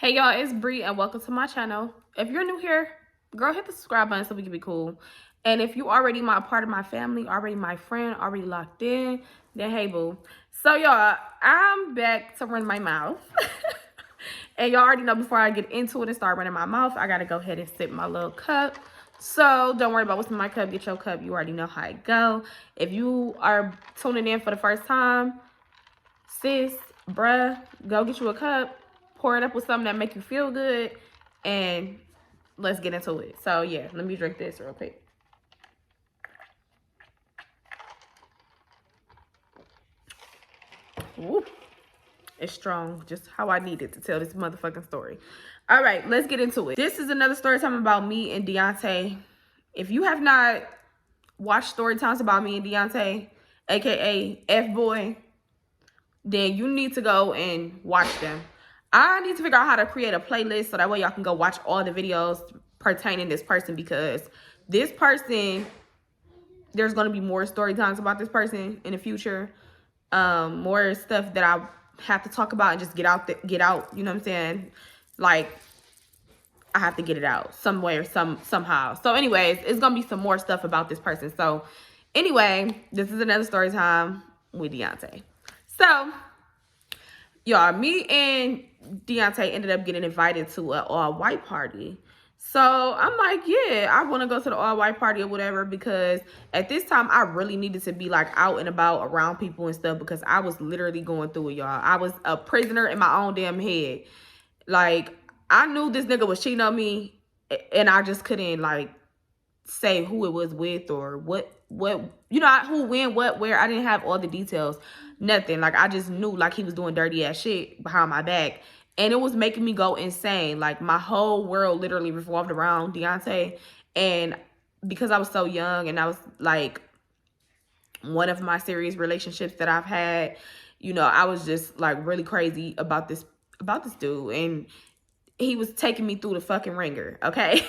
Hey y'all, it's Bree and welcome to my channel. If you're new here, girl, hit the subscribe button so we can be cool. And if you already my part of my family, already my friend, already locked in, then hey boo. So y'all, I'm back to run my mouth. And y'all already know before I get into it and start running my mouth, I gotta go ahead and sip my little cup. So don't worry about what's in my cup. Get your cup. You already know how it go. If you are tuning in for the first time, sis, bruh, go get you a cup, pour it up with something that make you feel good, and let's get into it. So yeah, let me drink this real quick. Woo. It's strong, just how I needed to tell this motherfucking story. All right, let's get into it. This is another story time about me and Deontay. If you have not watched story times about me and Deontay, aka F-Boy, then you need to go and watch them. I need to figure out how to create a playlist so that way y'all can go watch all the videos pertaining to this person, because this person, there's going to be more story times about this person in the future. More stuff that I have to talk about and just get out, you know what I'm saying? Like, I have to get it out some way or somehow. So anyways, it's going to be some more stuff about this person. So anyway, this is another story time with Deontay. So y'all, me and Deontay ended up getting invited to an all-white party. So I'm like, yeah, I want to go to the all-white party or whatever, because at this time I really needed to be like out and about around people and stuff, because I was literally going through it, y'all. I was a prisoner in my own damn head. Like, I knew this nigga was cheating on me, and I just couldn't like say who it was with or what you know, who, when, what, where. I didn't have all the details, nothing. Like, I just knew like he was doing dirty ass shit behind my back, and it was making me go insane. Like, my whole world literally revolved around Deontay. And because I was so young, and I was like one of my serious relationships that I've had, you know, I was just like really crazy about this dude, and he was taking me through the fucking ringer, okay?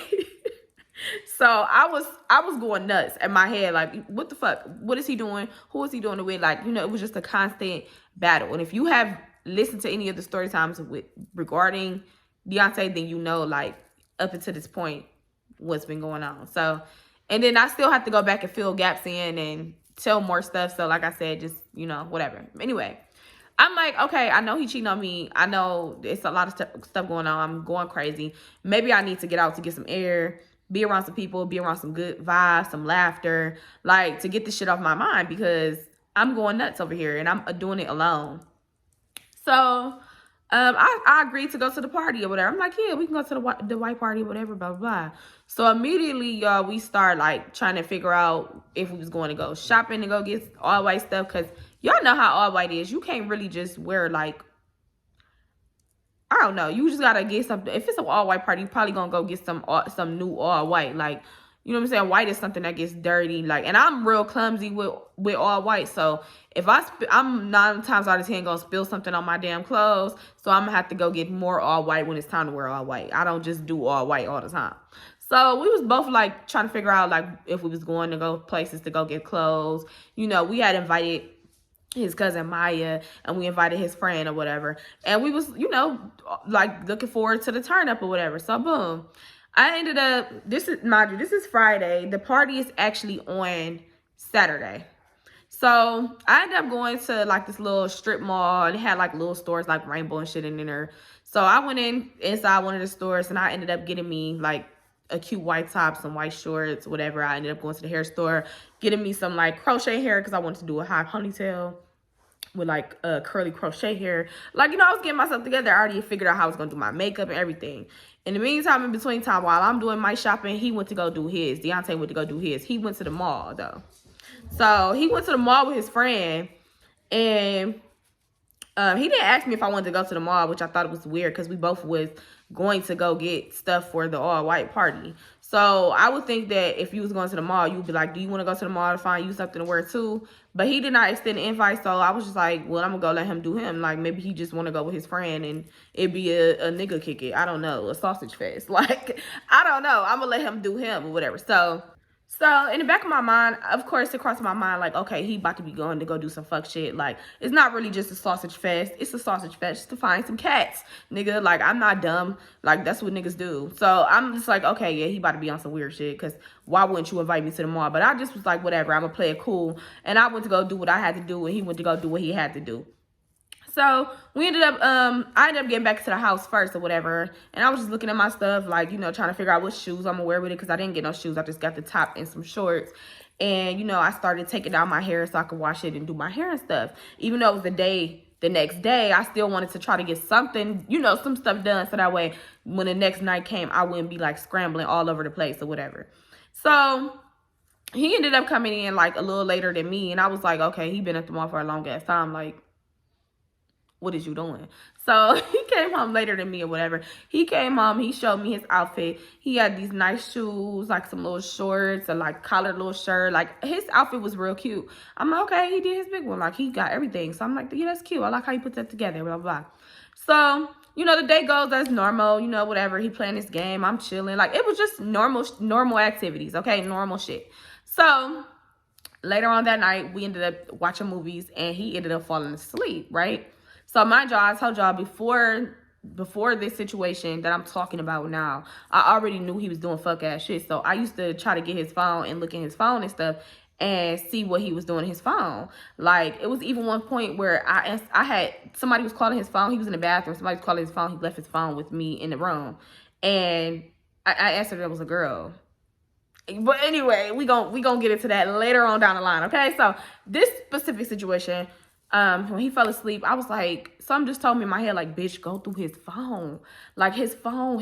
So I was going nuts in my head, like, what the fuck? What is he doing? Who is he doing it with? Like, you know, it was just a constant battle. And if you have listened to any of the story times regarding Deontay, then you know, like, up until this point, what's been going on. So, and then I still have to go back and fill gaps in and tell more stuff. So like I said, just, you know, whatever. Anyway, I'm like, okay, I know he cheating on me. I know it's a lot of stuff going on. I'm going crazy. Maybe I need to get out to get some air, be around some people, be around some good vibes, some laughter, like, to get this shit off my mind, because I'm going nuts over here and I'm doing it alone. So I agreed to go to the party or whatever. I'm like, yeah, we can go to the white party or whatever, blah, blah, blah. So immediately, y'all, we start like trying to figure out if we was going to go shopping and go get all white stuff, because y'all know how all white is. You can't really just wear like, I don't know. You just gotta get something. If it's an all white party, you probably gonna go get some new all white. Like, you know what I'm saying? White is something that gets dirty. Like, and I'm real clumsy with all white. So if I'm 9 times out of 10 gonna spill something on my damn clothes. So I'm gonna have to go get more all white when it's time to wear all white. I don't just do all white all the time. So we was both like trying to figure out like if we was going to go places to go get clothes. You know, we had invited his cousin Maya, and we invited his friend or whatever, and we was, you know, like looking forward to the turn up or whatever. So boom, I ended up, this is Friday. The party is actually on Saturday. So I ended up going to like this little strip mall, and it had like little stores like Rainbow and shit in there. So I went inside one of the stores, and I ended up getting me like a cute white top, some white shorts, whatever. I ended up going to the hair store, getting me some like crochet hair, because I wanted to do a high ponytail with like curly crochet hair. Like, you know, I was getting myself together. I already figured out how I was gonna do my makeup and everything. In the meantime, in between time, while I'm doing my shopping, he went to go do his. Deontay went to go do his. He went to the mall though. So he went to the mall with his friend, and he didn't ask me if I wanted to go to the mall, which I thought it was weird, because we both was going to go get stuff for the all-white party. So I would think that if you was going to the mall, you'd be like, do you want to go to the mall to find you something to wear too? But he did not extend the invite, so I was just like, well, I'm going to go let him do him. Like, maybe he just want to go with his friend, and it'd be a nigga kick it. I don't know, a sausage fest. Like, I don't know. I'm going to let him do him or whatever. So So in the back of my mind, of course, it crossed my mind like, okay, he about to be going to go do some fuck shit. Like, it's not really just a sausage fest. It's a sausage fest to find some cats, nigga. Like, I'm not dumb. Like, that's what niggas do. So I'm just like, okay, yeah, he about to be on some weird shit. Cause why wouldn't you invite me to the mall? But I just was like, whatever. I'm gonna play it cool. And I went to go do what I had to do, and he went to go do what he had to do. So we ended up, I ended up getting back to the house first or whatever. And I was just looking at my stuff, like, you know, trying to figure out what shoes I'm gonna wear with it. Cause I didn't get no shoes. I just got the top and some shorts. And, you know, I started taking out my hair so I could wash it and do my hair and stuff. Even though it was the next day, I still wanted to try to get something, you know, some stuff done. So that way when the next night came, I wouldn't be like scrambling all over the place or whatever. So he ended up coming in like a little later than me. And I was like, okay, he been at the mall for a long ass time. Like, what is you doing? So he came home later than me or whatever. He came home, he showed me his outfit. He had these nice shoes, like some little shorts, a like collared little shirt. Like his outfit was real cute. I'm like, okay, he did his big one. Like he got everything. So I'm like, yeah, that's cute. I like how you put that together, blah, blah. So, you know, the day goes as normal, you know, whatever. He playing this game, I'm chilling. Like it was just normal activities, okay? Normal shit. So later on that night, we ended up watching movies and he ended up falling asleep, right? So mind y'all, I told y'all before this situation that I'm talking about now, I already knew he was doing fuck ass shit. So I used to try to get his phone and look at his phone and stuff and see what he was doing on his phone. Like it was even one point where I had somebody was calling his phone. He was in the bathroom. Somebody was calling his phone. He left his phone with me in the room, and I answered it was a girl. But anyway, we gonna get into that later on down the line, okay? So this specific situation, when he fell asleep, I was like, something just told me in my head, like, bitch, go through his phone. Like, his phone.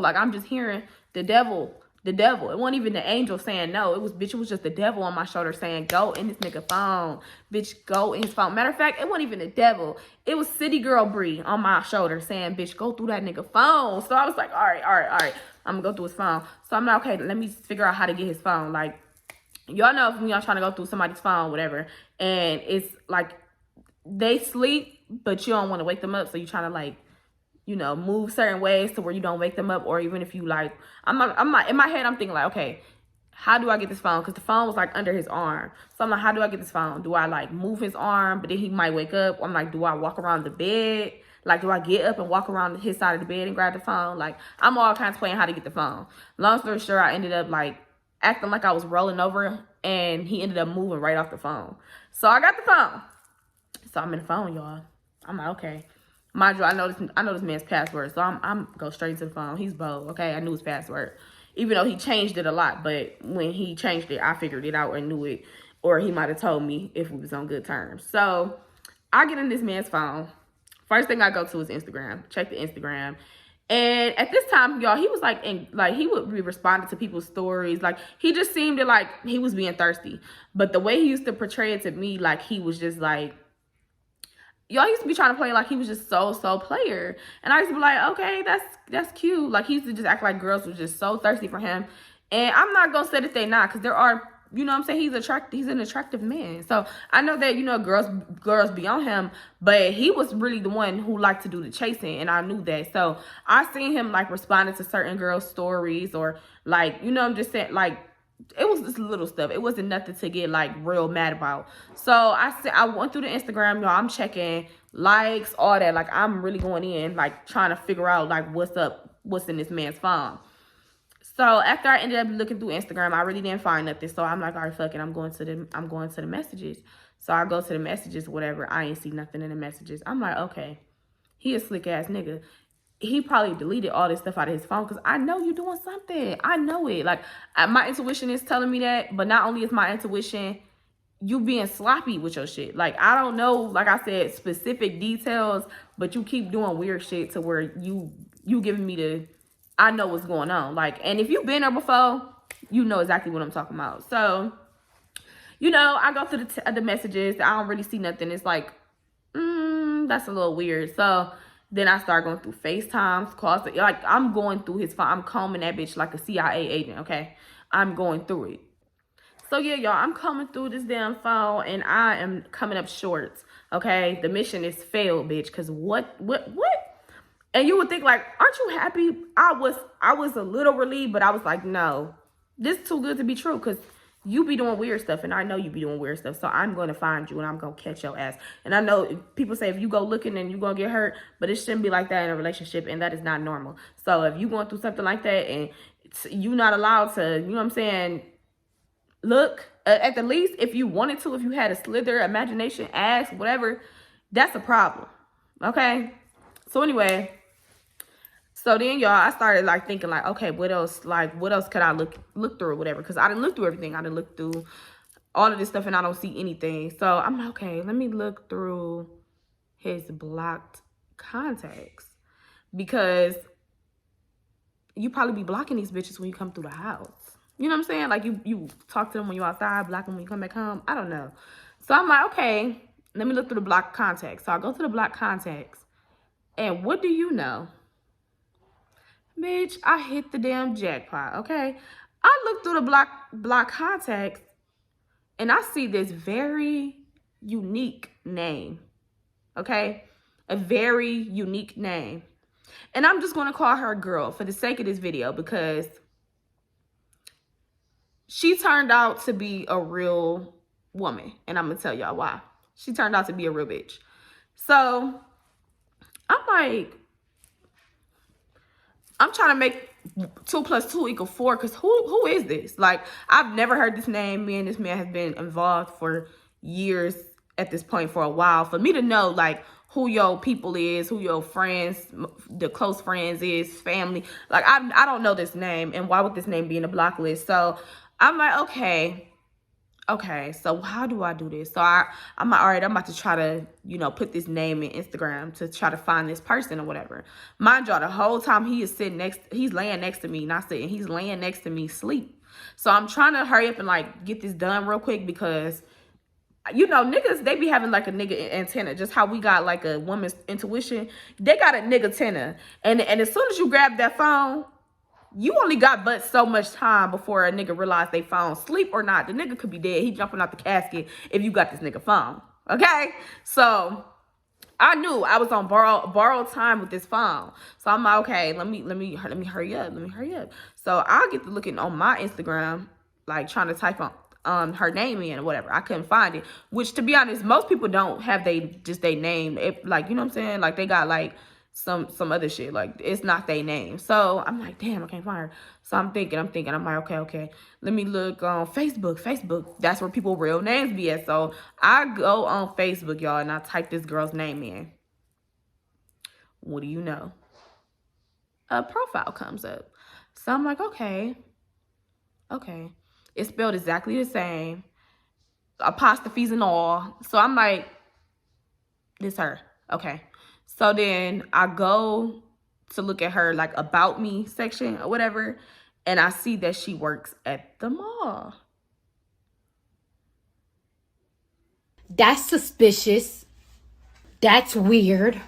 Like, I'm just hearing the devil. It wasn't even the angel saying no. It was just the devil on my shoulder saying, go in this nigga phone. Bitch, go in his phone. Matter of fact, it wasn't even the devil. It was City Girl Bree on my shoulder saying, bitch, go through that nigga phone. So I was like, all right. I'm gonna go through his phone. So I'm like, okay, let me figure out how to get his phone. Like, y'all know when y'all trying to go through somebody's phone, whatever, and it's like they sleep, but you don't want to wake them up. So you're trying to like, you know, move certain ways to where you don't wake them up. Or even if you like, I'm not in my head, I'm thinking like, okay, how do I get this phone? Because the phone was like under his arm. So I'm like, how do I get this phone? Do I like move his arm, but then he might wake up? I'm like, do I walk around the bed? Like, do I get up and walk around his side of the bed and grab the phone? Like, I'm all kinds of playing how to get the phone. Long story short, I ended up like acting like I was rolling over, and he ended up moving right off the phone. So I got the phone. So I'm in the phone, y'all. I'm like, okay. Mind you, I know this man's password, so I'm go straight to the phone. He's bold, okay? I knew his password. Even though he changed it a lot, but when he changed it, I figured it out and knew it. Or he might have told me if we was on good terms. So I get in this man's phone. First thing I go to is Instagram. Check the Instagram. And at this time, y'all, he was like, he would be responding to people's stories. Like, he just seemed like he was being thirsty. But the way he used to portray it to me, like, he was just like, y'all used to be trying to play like he was just so player. And I used to be like, okay, that's cute. Like, he used to just act like girls were just so thirsty for him. And I'm not going to say that they not, because there are, you know what I'm saying? He's an attractive man. So I know that, you know, girls be on him, but he was really the one who liked to do the chasing. And I knew that. So I seen him like responding to certain girls' stories, or like, you know, I'm just saying, like, it was just little stuff. It wasn't nothing to get like real mad about. So I went through the Instagram, y'all. I'm checking likes, all that. Like, I'm really going in, like, trying to figure out like what's up, what's in this man's phone. So after I ended up looking through Instagram, I really didn't find nothing. So I'm like, all right, fuck it. I'm going to the messages. So I go to the messages, whatever. I ain't see nothing in the messages. I'm like, okay, he a slick ass nigga. He probably deleted all this stuff out of his phone, because I know you doing something. I know it. Like, my intuition is telling me that. But not only is my intuition, you being sloppy with your shit. Like, I don't know, like I said, specific details, but you keep doing weird shit to where you giving me the, I know what's going on. Like, and if you've been there before, you know exactly what I'm talking about. So, you know, I go through the messages. I don't really see nothing. It's like, that's a little weird. So then I start going through FaceTimes, calls. Like, I'm going through his phone. I'm combing that bitch like a CIA agent, okay? I'm going through it. So, yeah, y'all, I'm coming through this damn phone, and I am coming up short, okay? The mission is failed, bitch, because what? And you would think, like, aren't you happy? I was a little relieved, but I was like, no, this is too good to be true, because you be doing weird stuff, and I know you be doing weird stuff. So I'm going to find you, and I'm going to catch your ass. And I know people say if you go looking, then you're going to get hurt, but it shouldn't be like that in a relationship, and that is not normal. So if you going through something like that, and you're not allowed to, you know what I'm saying, look, at the least, if you wanted to, if you had a slither, imagination, ask, whatever, that's a problem. Okay? So anyway, so then, y'all, I started like thinking like, okay, what else could I look through or whatever? Because I didn't look through everything. I didn't look through all of this stuff, and I don't see anything. So I'm like, okay, let me look through his blocked contacts, because you probably be blocking these bitches when you come through the house. You know what I'm saying? Like you talk to them when you're outside, block them when you come back home. I don't know. So I'm like, okay, let me look through the blocked contacts. So I go to the blocked contacts, and what do you know? Bitch, I hit the damn jackpot, okay? I look through the block contacts, and I see this very unique name, okay? A very unique name. And I'm just going to call her a girl for the sake of this video, because she turned out to be a real woman. And I'm going to tell y'all why. She turned out to be a real bitch. So I'm like, I'm trying to make 2 + 2 = 4, because who is this? Like, I've never heard this name. Me and this man have been involved for years at this point, for a while. For me to know, like, who your people is, who your friends, the close friends is, family. Like, I don't know this name, and why would this name be in the block list? So I'm like, okay, so how do I do this? So I'm like, all right, I'm about to try to, you know, put this name in Instagram to try to find this person or whatever. Mind y'all, the whole time he's laying next to me, not sitting, he's laying next to me, sleep. So I'm trying to hurry up and like get this done real quick, because, you know, niggas, they be having like a nigga antenna, just how we got like a woman's intuition. They got a nigga antenna. And as soon as you grab that phone, you only got but so much time before a nigga realize they phone, sleep or not. The nigga could be dead. He jumping out the casket if you got this nigga phone. Okay? So I knew I was on borrowed time with this phone. So I'm like, okay, let me hurry up. Let me hurry up. So I get to looking on my Instagram, like trying to type on her name in or whatever. I couldn't find it. Which, to be honest, most people don't have they name. If, like, you know what I'm saying? Like, they got like some other shit, like it's not their name. So I'm like, damn, I can't find her. So I'm thinking, I'm like, okay, let me look on Facebook. That's where people real names be at. So I go on Facebook, y'all, and I type this girl's name in. What do you know? A profile comes up. So I'm like, okay, it's spelled exactly the same, apostrophes and all. So I'm like, this her. Okay. So then I go to look at her like about me section or whatever, and I see that she works at the mall. That's suspicious. That's weird.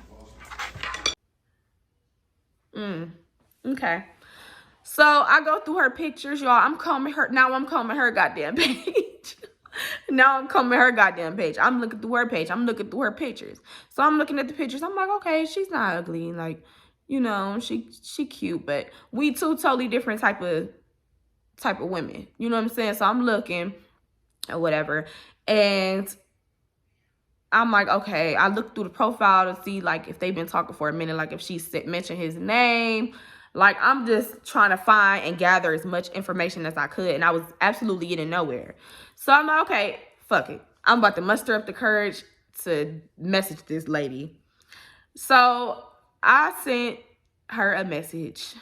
Okay. So I go through her pictures, y'all. I'm combing her goddamn page. I'm looking through her page. I'm looking through her pictures. So I'm looking at the pictures. I'm like, okay, she's not ugly. Like, you know, she cute, but we two totally different type of women. You know what I'm saying? So I'm looking or whatever. And I'm like, okay, I look through the profile to see like if they've been talking for a minute, like if she mentioned his name. Like, I'm just trying to find and gather as much information as I could. And I was absolutely getting nowhere. So I'm like, okay, fuck it. I'm about to muster up the courage to message this lady. So I sent her a message.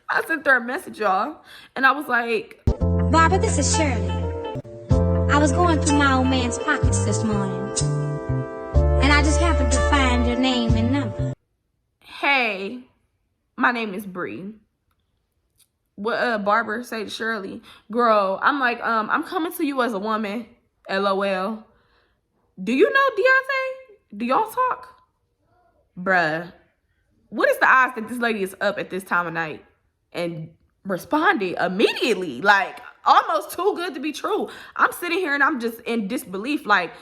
I sent her a message, y'all. And I was like, Barbara, this is Shirley. I was going through my old man's pockets this morning, and I just happened to find your name and number. Hey, my name is Bree. What Barbara say to Shirley? Girl, I'm like, I'm coming to you as a woman. LOL. Do you know Deontay? Do y'all talk? Bruh. What is the odds that this lady is up at this time of night and responded immediately? Like, almost too good to be true. I'm sitting here and I'm just in disbelief. Like,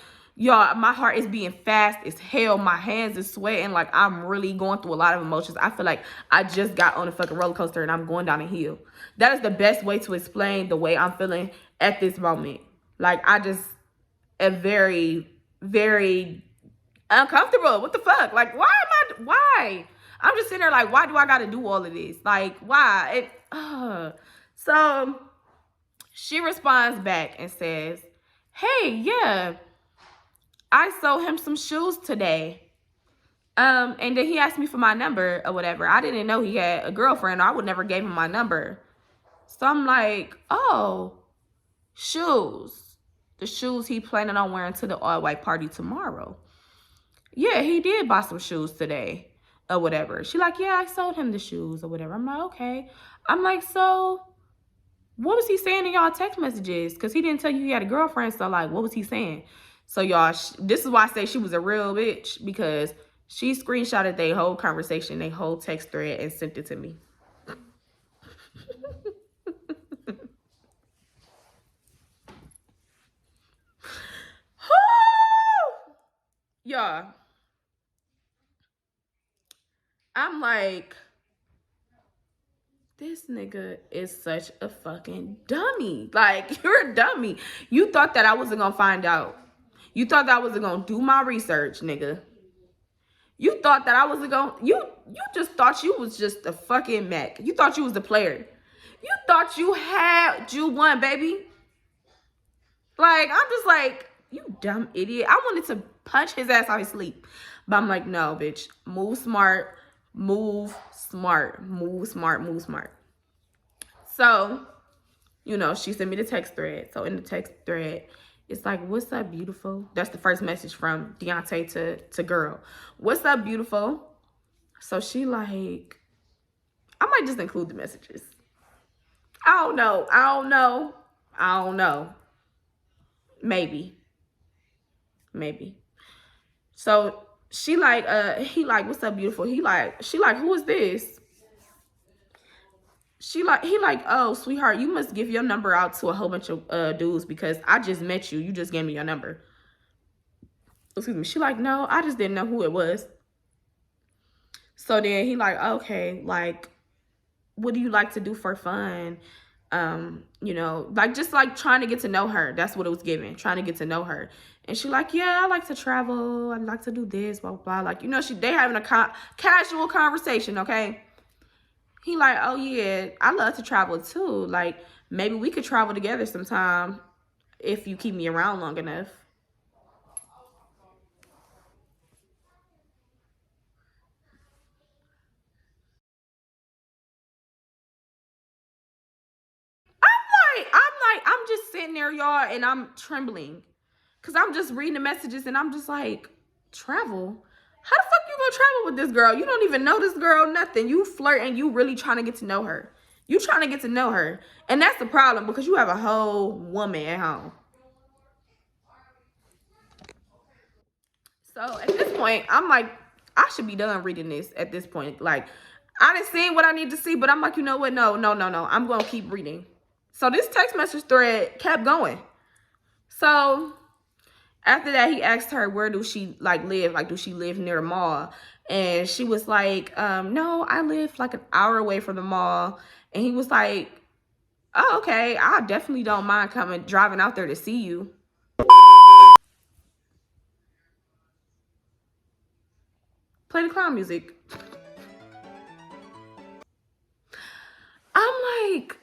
Y'all, my heart is beating fast as hell. My hands is sweating. Like, I'm really going through a lot of emotions. I feel like I just got on a fucking roller coaster and I'm going down a hill. That is the best way to explain the way I'm feeling at this moment. Like, I just am very, very uncomfortable. What the fuck? Like, why? I'm just sitting there like, why do I gotta do all of this? Like, why? So she responds back and says, hey, yeah, I sold him some shoes today. And then he asked me for my number or whatever. I didn't know he had a girlfriend. I would never gave him my number. So I'm like, oh, shoes. The shoes he planning on wearing to the all-white party tomorrow. Yeah, he did buy some shoes today or whatever. She like, yeah, I sold him the shoes or whatever. I'm like, okay. I'm like, so what was he saying in y'all text messages? Because he didn't tell you he had a girlfriend. So, like, what was he saying? So, y'all, this is why I say she was a real bitch. Because she screenshotted their whole conversation, their whole text thread, and sent it to me. Y'all, I'm like, this nigga is such a fucking dummy. Like, you're a dummy. You thought that I wasn't gonna find out. You thought that I wasn't gonna do my research, nigga. You thought that I wasn't gonna, you just thought you was just a fucking Mac. You thought you was the player. You thought you won, baby. Like, I'm just like, you dumb idiot. I wanted to punch his ass out his sleep. But I'm like, no, bitch. Move smart. Move smart. Move smart. Move smart. So, you know, she sent me the text thread. So in the text thread, it's like, what's up, beautiful? That's the first message from Deontay to girl. What's up, beautiful? So she like, I might just include the messages. I don't know. Maybe. So she like, he like, what's up, beautiful? She like, who is this? He like, oh, sweetheart, you must give your number out to a whole bunch of dudes because I just met you. You just gave me your number. Excuse me. She like, no, I just didn't know who it was. So then he like, okay, like, what do you like to do for fun? You know, like, just like trying to get to know her. That's what it was giving, trying to get to know her. And she like, yeah, I like to travel. I like to do this, blah, blah, blah. Like, you know, they having a casual conversation, okay? He like, oh, yeah, I love to travel, too. Like, maybe we could travel together sometime if you keep me around long enough. I'm just sitting there, y'all, and I'm trembling. Because I'm just reading the messages, and I'm just like, travel? How the fuck you gonna travel with this girl? You don't even know this girl, nothing. You flirting, you really trying to get to know her. You trying to get to know her. And that's the problem, because you have a whole woman at home. So at this point, I'm like, I should be done reading this at this point. Like, I didn't see what I need to see, but I'm like, you know what? No. I'm going to keep reading. So this text message thread kept going. So after that, he asked her, where do she like live? Like, do she live near the mall? And she was like, no, I live like an hour away from the mall. And he was like, oh, okay, I definitely don't mind driving out there to see you. Play the clown music. I'm like,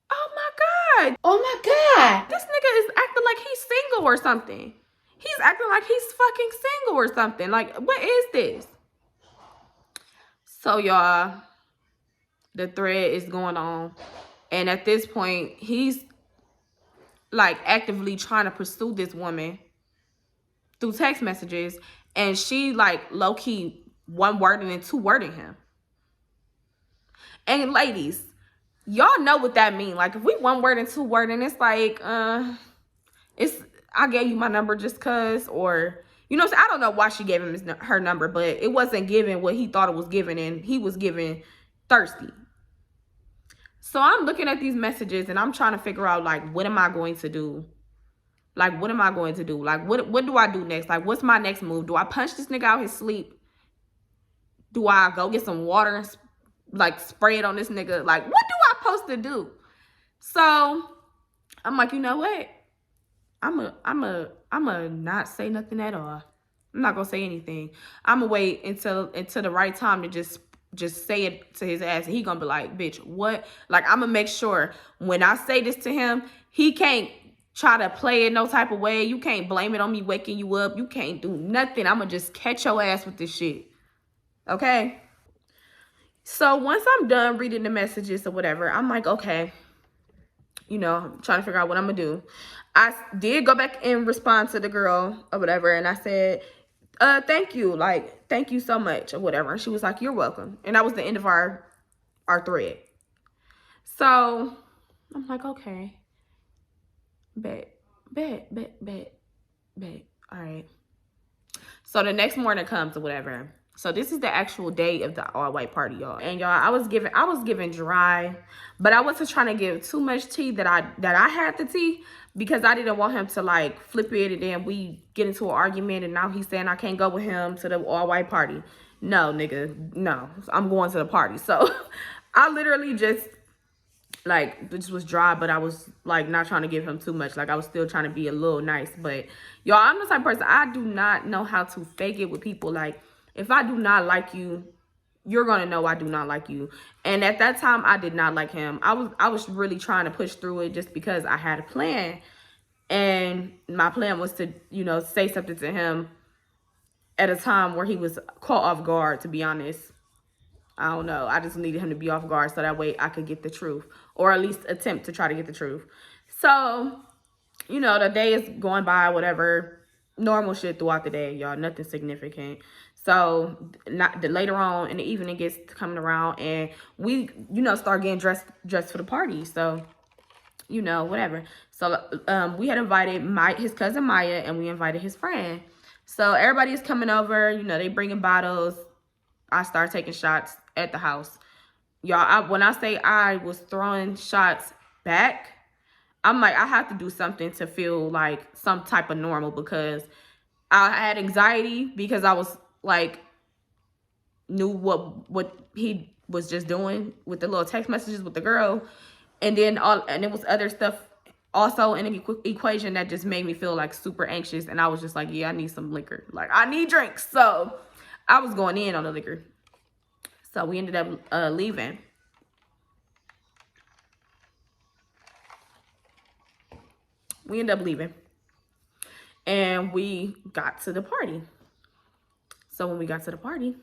oh my God. Oh my God. This nigga is acting like he's single or something. He's acting like he's fucking single or something. Like, what is this? So, y'all, the thread is going on. And at this point, he's like actively trying to pursue this woman through text messages. And she like low-key one wording and two wording him. And ladies, y'all know what that means. Like, if we one word and two wording, it's like, I gave you my number just cause, or, you know, I don't know why she gave him her number, but it wasn't giving what he thought it was giving, and he was giving thirsty. So I'm looking at these messages and I'm trying to figure out, like, what am I going to do? Like, what am I going to do? Like, what do I do next? Like, what's my next move? Do I punch this nigga out his sleep? Do I go get some water and like spray it on this nigga? Like, what do I supposed to do? So I'm like, you know what? I'm a not say nothing at all. I'm not gonna say anything. I'm gonna wait until the right time to just say it to his ass, and he gonna be like, bitch, what? Like, I'm gonna make sure when I say this to him, he can't try to play it no type of way. You can't blame it on me waking you up. You can't do nothing. I'm gonna just catch your ass with this shit. Okay? So once I'm done reading the messages or whatever, I'm like, okay, you know, I'm trying to figure out what I'm gonna do. I did go back and respond to the girl or whatever, and I said, thank you, like, thank you so much or whatever. And she was like, you're welcome. And that was the end of our thread. So I'm like, okay, bet. All right. So the next morning comes or whatever. So this is the actual day of the all-white party, y'all. And y'all, I was giving dry, but I wasn't trying to give too much tea that I had the tea, because I didn't want him to like flip it and then we get into an argument and now he's saying I can't go with him to the all-white party. No, nigga, no. I'm going to the party. So I literally just like, this was dry, but I was like not trying to give him too much. Like, I was still trying to be a little nice. But y'all, I'm the type of person, I do not know how to fake it with people. Like, if I do not like you, you're gonna know I do not like you. And at that time, I did not like him. I was really trying to push through it just because I had a plan. And my plan was to, you know, say something to him at a time where he was caught off guard, to be honest. I don't know. I just needed him to be off guard so that way I could get the truth, or at least attempt to try to get the truth. So, you know, the day is going by, whatever, normal shit throughout the day, y'all, nothing significant. So later on in the evening gets coming around and we, you know, start getting dressed for the party. So, you know, whatever. So we had invited his cousin Maya, and we invited his friend. So everybody is coming over, you know, they bringing bottles. I start taking shots at the house. Y'all, when I say I was throwing shots back, I'm like, I have to do something to feel like some type of normal, because I had anxiety because I was like, knew what he was just doing with the little text messages with the girl. And then it was other stuff also in the equation that just made me feel like super anxious. And I was just like, yeah, I need some liquor. Like, I need drinks. So I was going in on the liquor. So we ended up leaving. We ended up leaving. And we got to the party. So when we got to the party,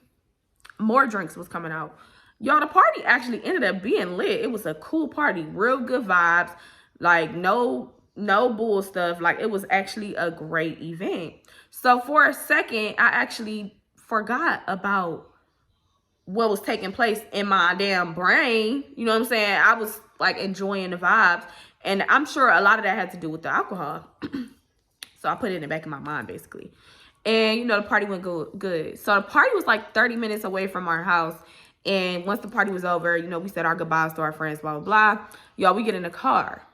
more drinks was coming out. Y'all, the party actually ended up being lit. It was a cool party. Real good vibes. Like, no bull stuff. Like, it was actually a great event. So for a second, I actually forgot about what was taking place in my damn brain. You know what I'm saying? I was like enjoying the vibes. And I'm sure a lot of that had to do with the alcohol. So I put it in the back of my mind, basically. And, you know, the party went good. So the party was like 30 minutes away from our house. And once the party was over, you know, we said our goodbyes to our friends, blah, blah, blah. Y'all, we get in the car.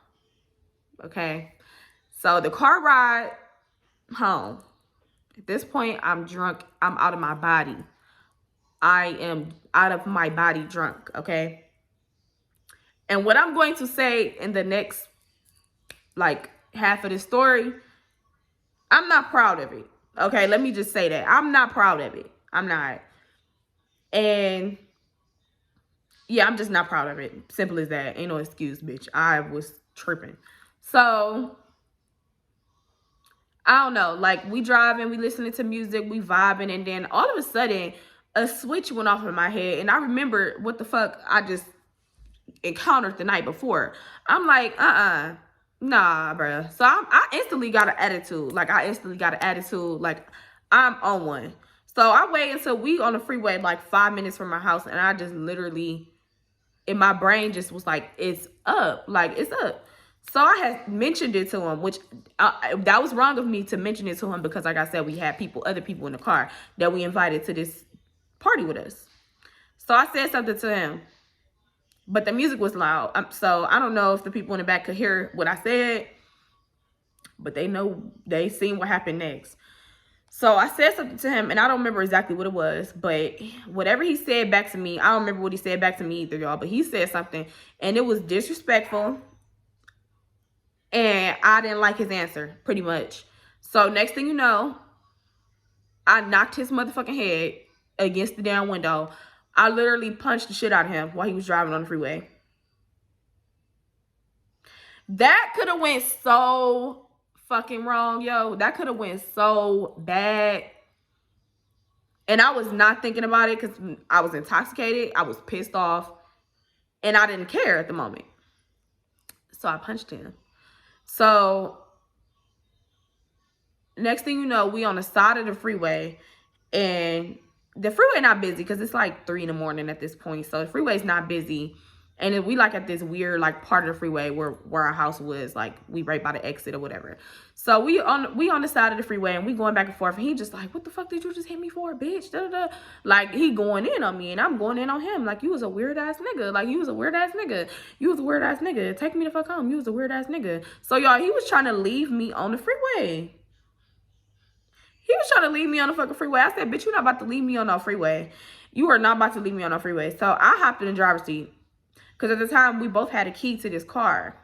Okay. So the car ride home. At this point, I'm drunk. I'm out of my body. I am out of my body drunk. Okay. And what I'm going to say in the next, like, half of the story, I'm not proud of it. Okay, let me just say that. I'm not proud of it. I'm not. And yeah, I'm just not proud of it. Simple as that. Ain't no excuse, bitch. I was tripping. So, I don't know. Like, we driving, we listening to music, we vibing, and then all of a sudden, a switch went off in my head. And I remember what the fuck I just encountered the night before. I'm like, nah, bruh. So I instantly got an attitude. Like, I'm on one. So I wait until we on the freeway like 5 minutes from my house, and I just literally, in my brain, just was like, it's up. Like, it's up. So I had mentioned it to him, which that was wrong of me to mention it to him, because like I said, we had other people in the car that we invited to this party with us. So I said something to him, but the music was loud. So I don't know if the people in the back could hear what I said, but they seen what happened next. So I said something to him, and I don't remember exactly what it was, but whatever he said back to me, I don't remember what he said back to me either, y'all, but he said something, and it was disrespectful, and I didn't like his answer, pretty much. So next thing you know, I knocked his motherfucking head against the damn window. I literally punched the shit out of him while he was driving on the freeway. That could have went so fucking wrong, yo. That could have went so bad. And I was not thinking about it because I was intoxicated. I was pissed off. And I didn't care at the moment. So I punched him. So next thing you know, we on the side of the freeway. And the freeway not busy because it's like 3 in the morning at this point. So the freeway's not busy. And then we like at this weird like part of the freeway where our house was, like we right by the exit or whatever. So we on the side of the freeway and we going back and forth. And he just like, what the fuck did you just hit me for, bitch? Da, da, da. Like he going in on me and I'm going in on him. Like you was a weird ass nigga. Like you was a weird ass nigga. You was a weird ass nigga. Take me the fuck home. You was a weird ass nigga. So y'all, he was trying to leave me on the freeway. He was trying to leave me on the fucking freeway. I said, bitch, you're not about to leave me on no freeway. You are not about to leave me on no freeway. So I hopped in the driver's seat. Because at the time, we both had a key to this car.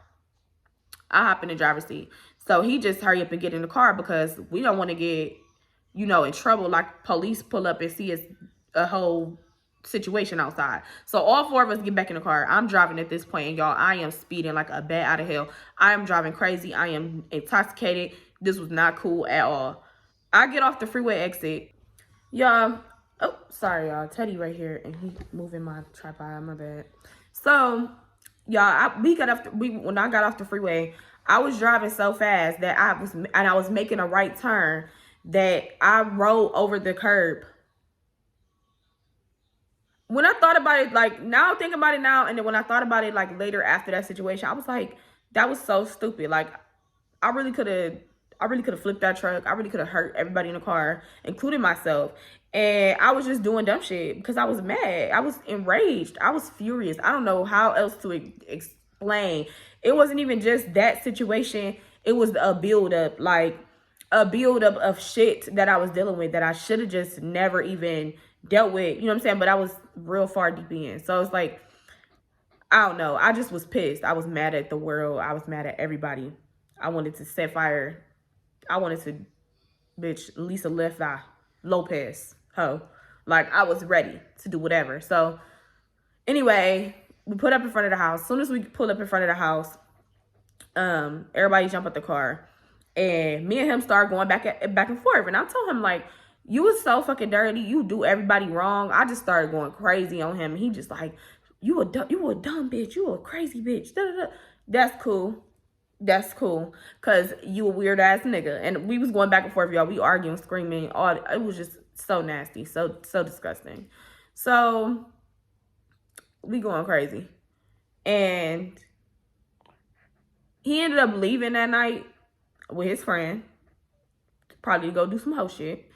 I hop in the driver's seat. So he just hurry up and get in the car because we don't want to get, you know, in trouble. Like police pull up and see us a whole situation outside. So all 4 of us get back in the car. I'm driving at this point, and y'all, I am speeding like a bat out of hell. I am driving crazy. I am intoxicated. This was not cool at all. I get off the freeway exit. Y'all, oh, sorry, y'all. Teddy right here, and he moving my tripod. My bad. So, y'all, when I got off the freeway, I was driving so fast that I was making a right turn that I rolled over the curb. When I thought about it, like now, think about it now, and then when I thought about it, like later after that situation, I was like, that was so stupid. Like, I really could have flipped that truck. I really could have hurt everybody in the car, including myself. And I was just doing dumb shit because I was mad. I was enraged. I was furious. I don't know how else to explain. It wasn't even just that situation. It was a buildup, like a buildup of shit that I was dealing with that I should have just never even dealt with. You know what I'm saying? But I was real far deep in. So it's like, I don't know. I just was pissed. I was mad at the world. I was mad at everybody. I wanted to set fire. I wanted to, bitch, Lisa Left Eye Lopez, ho. Like, I was ready to do whatever. So, anyway, we put up in front of the house. As soon as we pull up in front of the house, everybody jump out the car. And me and him started going back and forth. And I told him, like, you was so fucking dirty. You do everybody wrong. I just started going crazy on him. And he just like, you a dumb bitch. You a crazy bitch. Da, da, da. That's cool. That's cool, cause you a weird ass nigga, and we was going back and forth, y'all. We arguing, screaming, all it was just so nasty, so disgusting. So we going crazy, and he ended up leaving that night with his friend, probably to go do some hoe shit.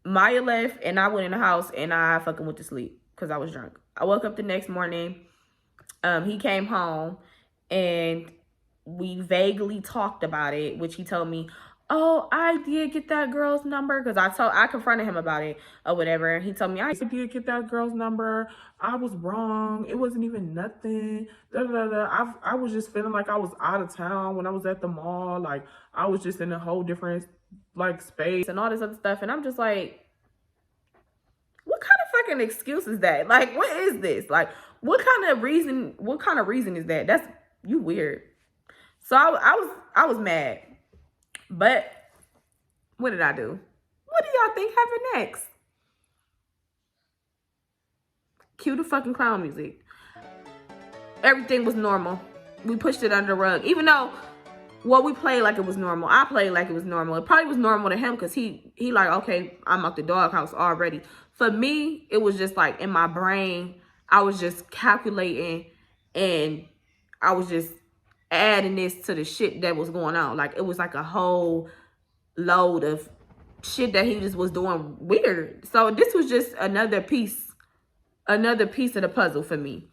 Maya left, and I went in the house, and I fucking went to sleep cause I was drunk. I woke up the next morning. He came home, and we vaguely talked about it, which he told me, oh, I did get that girl's number, because I confronted him about it or whatever. He told me, I did get that girl's number. I was wrong. It wasn't even nothing. Da, da, da. I was just feeling like I was out of town when I was at the mall. Like, I was just in a whole different, like, space and all this other stuff. And I'm just like, what kind of fucking excuse is that? Like, what is this? Like, what kind of reason is that? That's, you weird. So I was mad. But what did I do? What do y'all think happened next? Cue the fucking clown music. Everything was normal. We pushed it under the rug. Even though, well, we played like it was normal. I played like it was normal. It probably was normal to him because he like, okay, I'm out the doghouse already. For me, it was just like in my brain, I was just calculating and I was just adding this to the shit that was going on. Like, it was like a whole load of shit that he just was doing weird. So this was just another piece of the puzzle for me.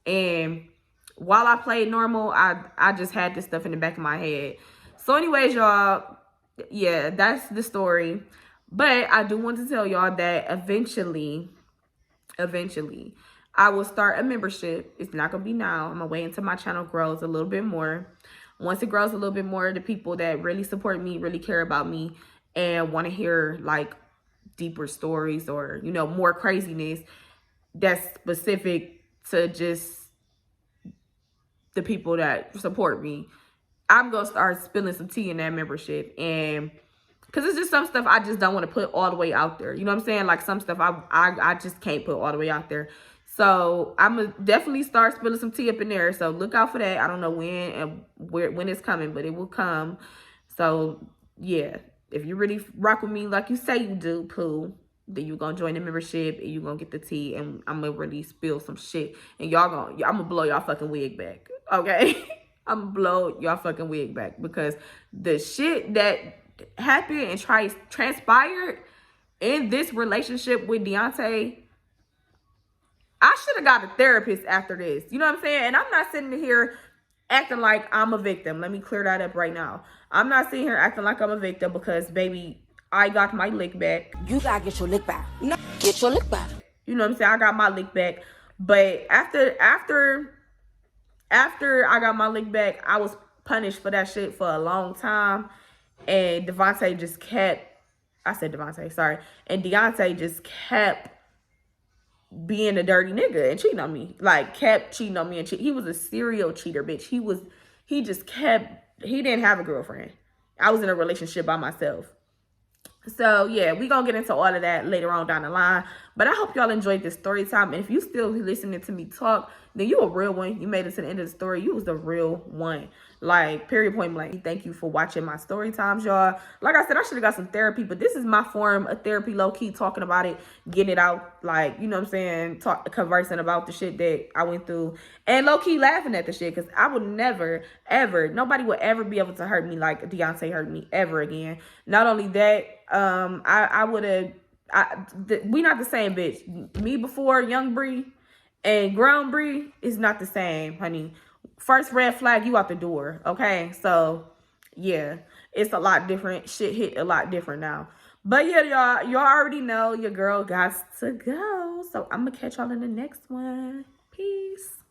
And while I played normal, I just had this stuff in the back of my head. So anyways, y'all, yeah, that's the story. But I do want to tell y'all that eventually, I will start a membership. It's not gonna be now. I'm gonna wait until my channel grows a little bit more. Once it grows a little bit more, the people that really support me, really care about me, and want to hear like deeper stories or, you know, more craziness that's specific to just the people that support me, I'm gonna start spilling some tea in that membership. And because it's just some stuff I just don't want to put all the way out there. You know what I'm saying? Like some stuff I just can't put all the way out there. So I'm gonna definitely start spilling some tea up in there. So look out for that. I don't know when and when it's coming, but it will come. So yeah, if you really rock with me like you say you do, Pooh, then you gonna join the membership and you gonna get the tea, and I'm gonna really spill some shit, and I'm gonna blow y'all fucking wig back. Okay. I'm gonna blow y'all fucking wig back, because the shit that happened and transpired in this relationship with Deontay, I should have got a therapist after this. You know what I'm saying? And I'm not sitting here acting like I'm a victim. Let me clear that up right now. I'm not sitting here acting like I'm a victim, because baby, I got my lick back. You gotta get your lick back. No, get your lick back. You know what I'm saying? I got my lick back. But after I got my lick back, I was punished for that shit for a long time. And Devontae just kept, I said Devontae, sorry. And Deontay just kept being a dirty nigga and cheating on me. Like, kept cheating on me and cheating. He was a serial cheater, bitch. He didn't have a girlfriend. I was in a relationship by myself. So yeah, we gonna get into all of that later on down the line. But I hope y'all enjoyed this story time. And if you still listening to me talk, then you a real one. You made it to the end of the story. You was the real one. Like, period, point blank. Thank you for watching my story times, y'all. Like I said, I should have got some therapy, but this is my form of therapy, low-key, talking about it, getting it out, like, you know what I'm saying, conversing about the shit that I went through, and low-key laughing at the shit, because I would never, ever, nobody would ever be able to hurt me like Deontay hurt me ever again. Not only that, we not the same, bitch. Me before young Bree and grown Bree is not the same, honey. First red flag, you out the door, okay? So, yeah, it's a lot different. Shit hit a lot different now. But yeah, y'all already know your girl got to go. So I'm going to catch y'all in the next one. Peace.